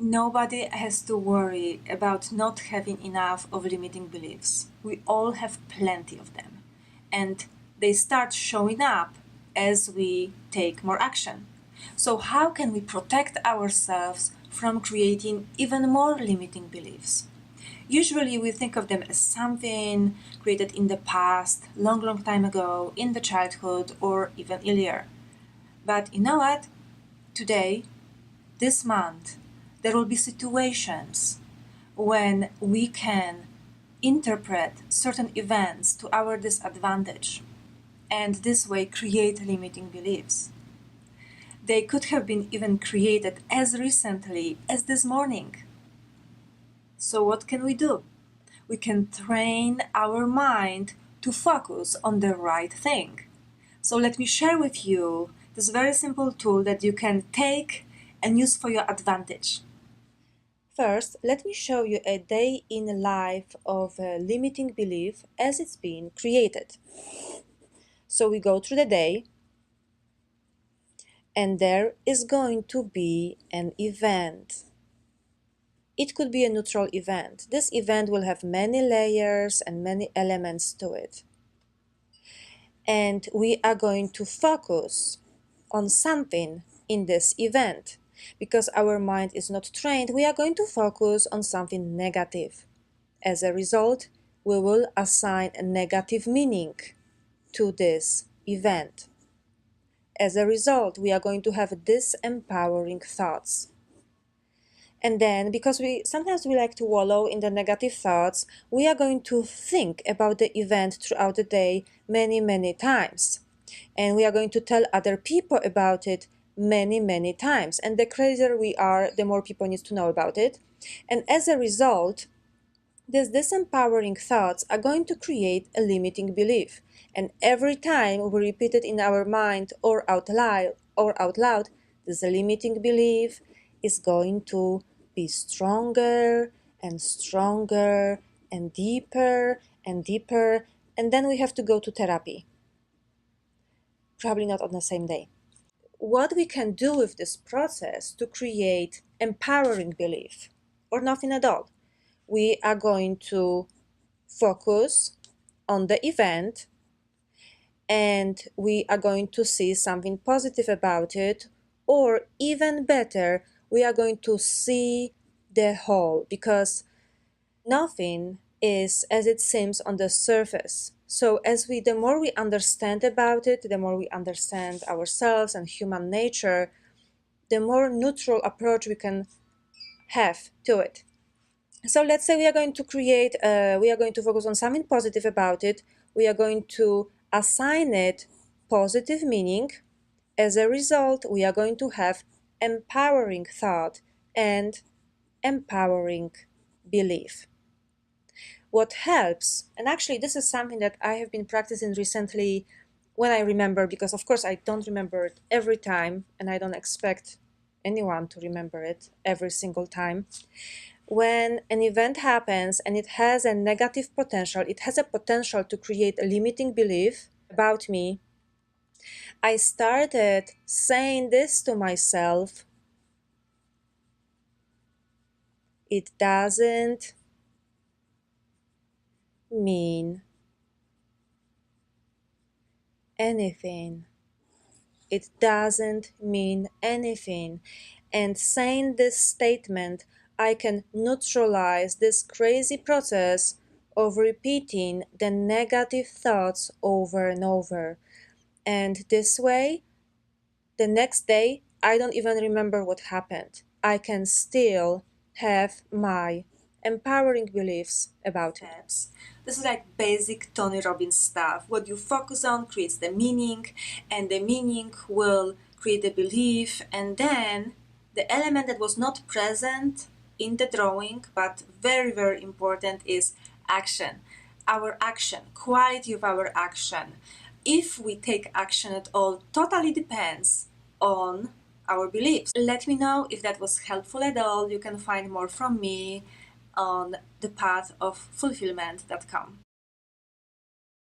Nobody has to worry about not having enough of limiting beliefs. We all have plenty of them. And they start showing up as we take more action. So how can we protect ourselves from creating even more limiting beliefs? Usually we think of them as something created in the past, long time ago, in the childhood, or even earlier. But you know what? Today, this month, there will be situations when we can interpret certain events to our disadvantage and this way create limiting beliefs. They could have been even created as recently as this morning. So what can we do? We can train our mind to focus on the right thing. So let me share with you this very simple tool that you can take and use for your advantage. First, let me show you a day in the life of a limiting belief as it's been created. So we go through the day, and there is going to be an event. It could be a neutral event. This event will have many layers and many elements to it. And we are going to focus on something in this event. Because our mind is not trained, we are going to focus on something negative. As a result, we will assign a negative meaning to this event. As a result, we are going to have disempowering thoughts. And then, because sometimes we like to wallow in the negative thoughts, we are going to think about the event throughout the day many times. And we are going to tell other people about it many times. And the crazier we are, the more people need to know about it. And as a result, these disempowering thoughts are going to create a limiting belief. And every time we repeat it in our mind or out loud, this limiting belief is going to be stronger and stronger and deeper and deeper. And then we have to go to therapy. Probably not on the same day. What we can do with this process to create empowering belief, or nothing at all. We are going to focus on the event and we are going to see something positive about it, or even better, we are going to see the whole, because nothing is as it seems on the surface. So the more we understand about it, the more we understand ourselves and human nature, the more neutral approach we can have to it. So let's say we are going to focus on something positive about it. We are going to assign it positive meaning. As a result, we are going to have empowering thought and empowering belief. What helps, and actually this is something that I have been practicing recently when I remember, because of course I don't remember it every time, and I don't expect anyone to remember it every single time. When an event happens and it has a negative potential, it has a potential to create a limiting belief about me, I started saying this to myself: it doesn't mean anything. It doesn't mean anything. And saying this statement, I can neutralize this crazy process of repeating the negative thoughts over and over. And this way, the next day, I don't even remember what happened. I can still have my empowering beliefs about it. This is like basic Tony Robbins stuff. What you focus on creates the meaning, and the meaning will create the belief, and then the element that was not present in the drawing, but very important, is action. Our action, quality of our action. If we take action at all, totally depends on our beliefs. Let me know if that was helpful at all. You can find more from me on thepathofulfillment.com.